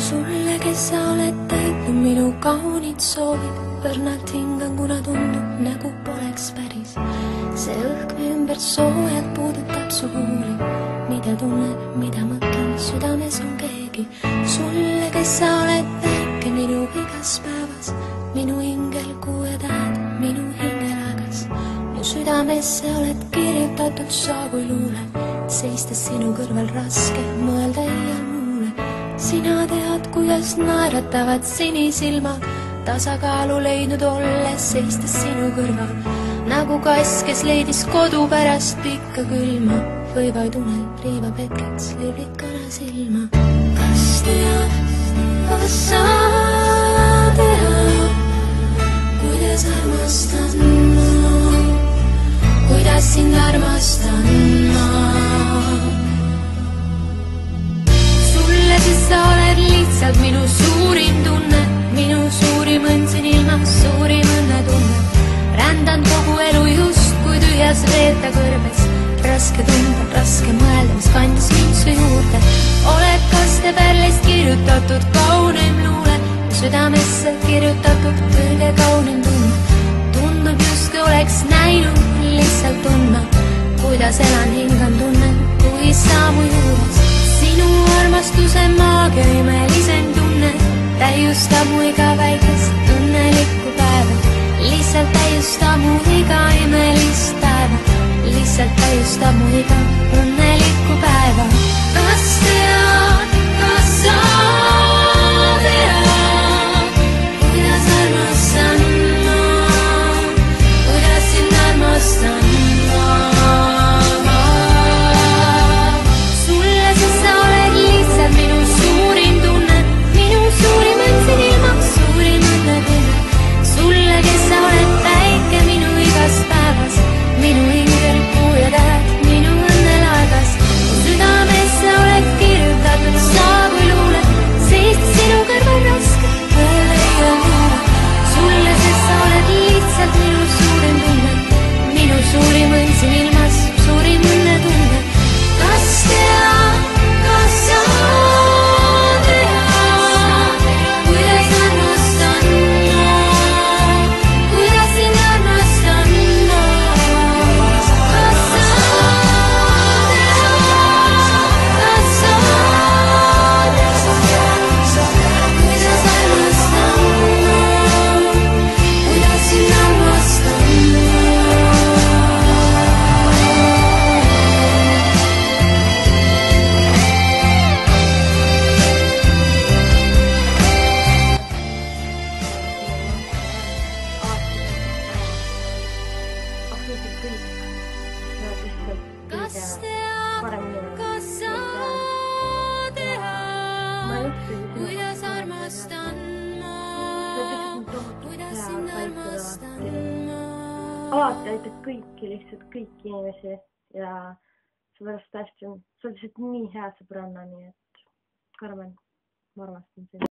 Sulle, kes sa oled täitnud minu kaunid soovid, õrnalt hingan, kuna tundub, nagu poleks päris. See õhk me ümber soojalt puudutab su huuli, mida tunnen, mida mõtlen, südames on keegi. Sulle, kes sa oled väike minu igas päevas, minu hingel kuuetähed, minu hingeragas. Mu südamesse oled kirjutatud sa kui luule, seistes sinu kõrval raske mõelda iial muule. Sina tead, kuidas naeratavad sinisilmad, tasakaalu leidnud olles seistes sinu kõrval. Nagu kass, kes leidis kodu pärast pikka külma, või vaid unel riivab hetkeks liblikana silma. Kas tead, kas sa tead, kuidas armastan ma, kuidas sind armastan ma? Siis sa oled lihtsalt minu suurim tunne, minu suurim õnn siin ilmas, suurim õnnetunne. Rändan kogu elu just kui tühjas reeta kõrbes, raske tunda, raske mõelda, mis kandis mind su juurde. Oled kastepärlist kirjutatud kaunim luule, südamesse kirjutatud kõige kaunim tunne. Tundub justkui oleks näinud, lihtsalt tundma, kuidas elan, hingan, tunnen, kui sa mu juures. Sinu armastuse maagia imelisem tunne täiustab mu iga väikest õnnelikku päeva. Lihtsalt täiustab mu iga imelist päeva, lihtsalt täiustab mu iga õnnelikku päeva. Kas tead, kas sa tead, kuidas armastan ma, kuidas sind armastan ma? Minu suurim tunne, minu suurim õnn siin ilmas, suurim õnnetunne. Sulle, kes sa oled väike minu igas päevas, minu hingel kuu ja tähed, minu õnnelaegas. Südamesse oled kirjutatud sa kui luule, seist sinu kõrval raske öelda iial muule. Sulle, sest sa oled lihtsalt minu suurim tunne, minu suurim õnn siin ilmas, suurim õnnetunne. Kas tead, kas sa kuidas armastan ma, kuidas sind armastan ma. Alati aitad kõiki, lihtsalt kõiki inimesi ja seepärast hästi on, sa oled lihtsalt nii hea sõbranna, nii et Karmen, ma armastan sind.